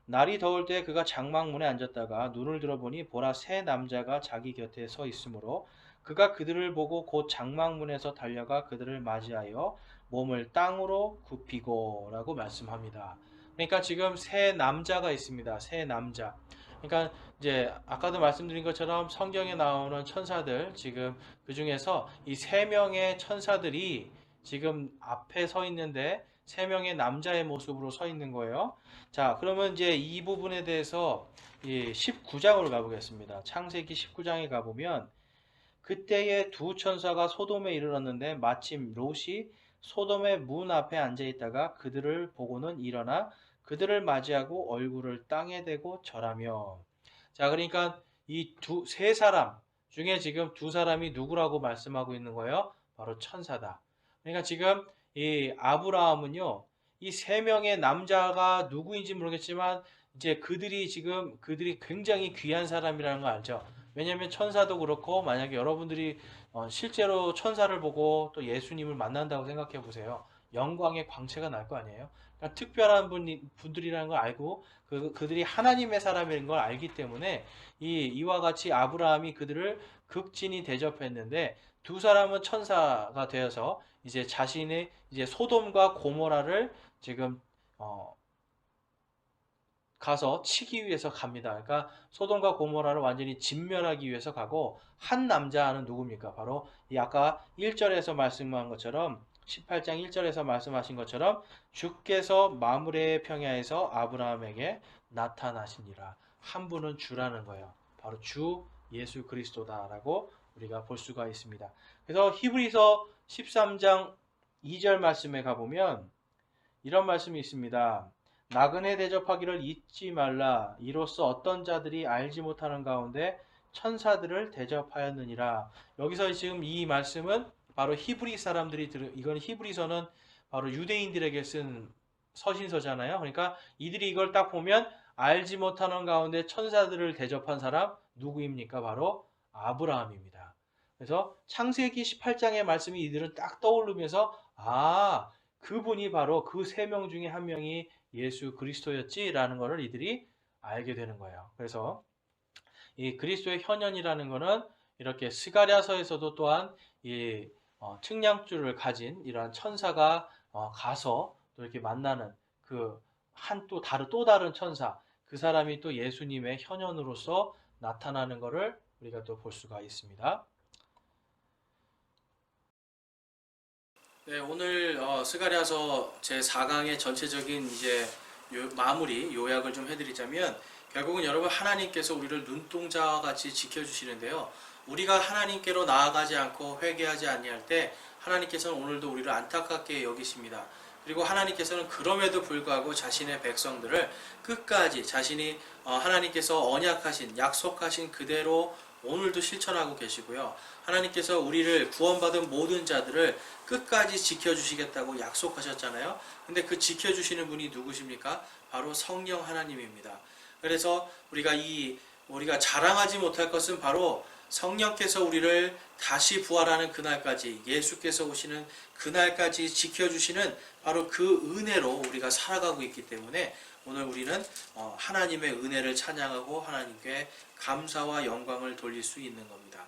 날이 더울 때 그가 장막문에 앉았다가 눈을 들어보니 보라 세 남자가 자기 곁에 서 있으므로 그가 그들을 보고 곧 장막문에서 달려가 그들을 맞이하여 몸을 땅으로 굽히고 라고 말씀합니다. 그러니까 지금 세 남자가 있습니다. 세 남자. 그러니까 이제 아까도 말씀드린 것처럼 성경에 나오는 천사들 지금 그 중에서 이 세 명의 천사들이 지금 앞에 서 있는데 세 명의 남자의 모습으로 서 있는 거예요. 자, 그러면 이제 이 부분에 대해서 19장으로 가보겠습니다. 창세기 19장에 가보면 그때에 두 천사가 소돔에 이르렀는데 마침 롯이 소돔의 문 앞에 앉아 있다가 그들을 보고는 일어나 그들을 맞이하고 얼굴을 땅에 대고 절하며. 자, 그러니까 세 사람 중에 지금 두 사람이 누구라고 말씀하고 있는 거예요? 바로 천사다. 그러니까 지금 이 아브라함은요, 이 세 명의 남자가 누구인지 모르겠지만 이제 그들이 굉장히 귀한 사람이라는 거 알죠? 왜냐하면 천사도 그렇고 만약에 여러분들이 실제로 천사를 보고 또 예수님을 만난다고 생각해 보세요. 영광의 광채가 날 거 아니에요? 그러니까 특별한 분들이라는 걸 알고 그들이 하나님의 사람인 걸 알기 때문에 이와 같이 아브라함이 그들을 극진히 대접했는데 두 사람은 천사가 되어서 이제 자신의 이제 소돔과 고모라를 지금 가서 치기 위해서 갑니다. 그러니까 소돔과 고모라를 완전히 진멸하기 위해서 가고 한 남자는 누굽니까? 바로 이 아까 1절에서 말씀한 것처럼 18장 1절에서 말씀하신 것처럼 주께서 마므레의 평야에서 아브라함에게 나타나시니라. 한 분은 주라는 거예요. 바로 주 예수 그리스도다라고 우리가 볼 수가 있습니다. 그래서 히브리서 13장 2절 말씀에 가보면 이런 말씀이 있습니다. 나그네 대접하기를 잊지 말라. 이로써 어떤 자들이 알지 못하는 가운데 천사들을 대접하였느니라. 여기서 지금 이 말씀은 바로 히브리 사람들이 이건 히브리서는 바로 유대인들에게 쓴 서신서잖아요. 그러니까 이들이 이걸 딱 보면 알지 못하는 가운데 천사들을 대접한 사람 누구입니까? 바로 아브라함입니다. 그래서 창세기 18장의 말씀이 이들은 딱 떠오르면서 그분이 바로 그 세 명 중에 한 명이 예수 그리스도였지라는 것을 이들이 알게 되는 거예요. 그래서 이 그리스도의 현현이라는 것은 이렇게 스가랴서에서도 또한 이 측량줄을 가진 이러한 천사가 가서 또 이렇게 만나는 그 또 다른 천사 그 사람이 또 예수님의 현현으로서 나타나는 것을 우리가 또 볼 수가 있습니다. 네, 오늘 스가랴서 제 4강의 전체적인 이제 마무리 요약을 좀 해드리자면 결국은 여러분 하나님께서 우리를 눈동자와 같이 지켜주시는데요. 우리가 하나님께로 나아가지 않고 회개하지 아니할 때 하나님께서는 오늘도 우리를 안타깝게 여기십니다. 그리고 하나님께서는 그럼에도 불구하고 자신의 백성들을 끝까지 자신이 하나님께서 언약하신 약속하신 그대로 오늘도 실천하고 계시고요. 하나님께서 우리를 구원받은 모든 자들을 끝까지 지켜주시겠다고 약속하셨잖아요. 근데 그 지켜주시는 분이 누구십니까? 바로 성령 하나님입니다. 그래서 우리가 자랑하지 못할 것은 바로 성령께서 우리를 다시 부활하는 그날까지 예수께서 오시는 그날까지 지켜주시는 바로 그 은혜로 우리가 살아가고 있기 때문에 오늘 우리는 하나님의 은혜를 찬양하고 하나님께 감사와 영광을 돌릴 수 있는 겁니다.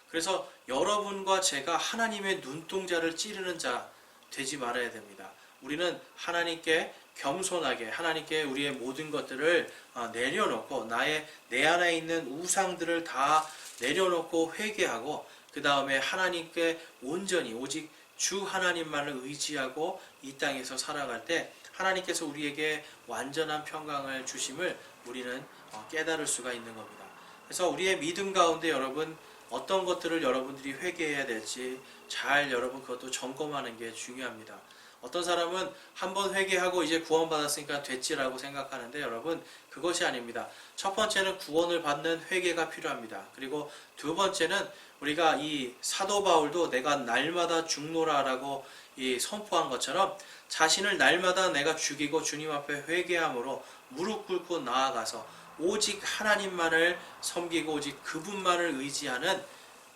그래서 여러분과 제가 하나님의 눈동자를 찌르는 자 되지 말아야 됩니다. 우리는 하나님께 겸손하게 하나님께 우리의 모든 것들을 내려놓고 내 안에 있는 우상들을 다 내려놓고 회개하고 그 다음에 하나님께 온전히 오직 주 하나님만을 의지하고 이 땅에서 살아갈 때 하나님께서 우리에게 완전한 평강을 주심을 우리는 깨달을 수가 있는 겁니다. 그래서 우리의 믿음 가운데 여러분 어떤 것들을 여러분들이 회개해야 될지 잘 여러분 그것도 점검하는 게 중요합니다. 어떤 사람은 한번 회개하고 이제 구원받았으니까 됐지라고 생각하는데 여러분 그것이 아닙니다. 첫 번째는 구원을 받는 회개가 필요합니다. 그리고 두 번째는 우리가 이 사도 바울도 내가 날마다 죽노라라고 선포한 것처럼 자신을 날마다 내가 죽이고 주님 앞에 회개함으로 무릎 꿇고 나아가서 오직 하나님만을 섬기고 오직 그분만을 의지하는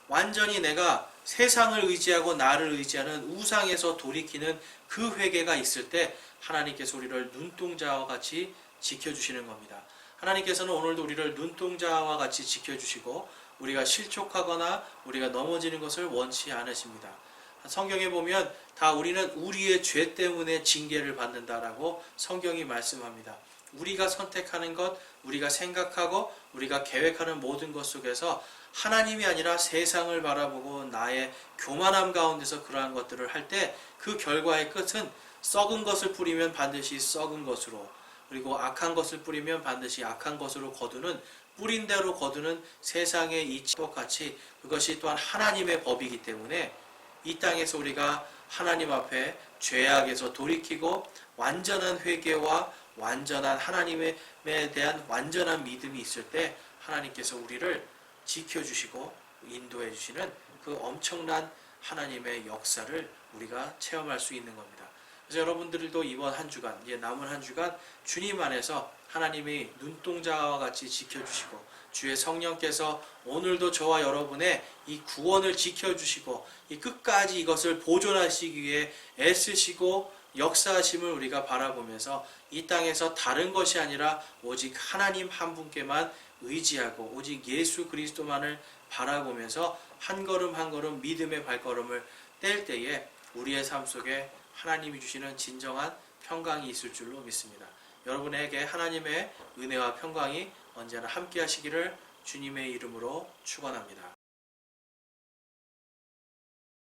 완전히 내가 세상을 의지하고 나를 의지하는 우상에서 돌이키는 그 회개가 있을 때 하나님께서 우리를 눈동자와 같이 지켜주시는 겁니다. 하나님께서는 오늘도 우리를 눈동자와 같이 지켜주시고 우리가 실족하거나 우리가 넘어지는 것을 원치 않으십니다. 성경에 보면 다 우리는 우리의 죄 때문에 징계를 받는다라고 성경이 말씀합니다. 우리가 선택하는 것, 우리가 생각하고 우리가 계획하는 모든 것 속에서 하나님이 아니라 세상을 바라보고 나의 교만함 가운데서 그러한 것들을 할 때 그 결과의 끝은 썩은 것을 뿌리면 반드시 썩은 것으로, 그리고 악한 것을 뿌리면 반드시 악한 것으로 거두는, 뿌린 대로 거두는 세상의 이치와 같이 그것이 또한 하나님의 법이기 때문에 이 땅에서 우리가 하나님 앞에 죄악에서 돌이키고 완전한 회개와 완전한 하나님에 대한 완전한 믿음이 있을 때 하나님께서 우리를 지켜주시고 인도해 주시는 그 엄청난 하나님의 역사를 우리가 체험할 수 있는 겁니다. 그래서 여러분들도 이번 한 주간, 이제 남은 한 주간 주님 안에서 하나님이 눈동자와 같이 지켜주시고 주의 성령께서 오늘도 저와 여러분의 이 구원을 지켜주시고 이 끝까지 이것을 보존하시기 위해 애쓰시고 역사하심을 우리가 바라보면서 이 땅에서 다른 것이 아니라 오직 하나님 한 분께만 의지하고 오직 예수 그리스도만을 바라보면서 한 걸음 한 걸음 믿음의 발걸음을 뗄 때에 우리의 삶 속에 하나님이 주시는 진정한 평강이 있을 줄로 믿습니다. 여러분에게 하나님의 은혜와 평강이 언제나 함께 하시기를 주님의 이름으로 축원합니다.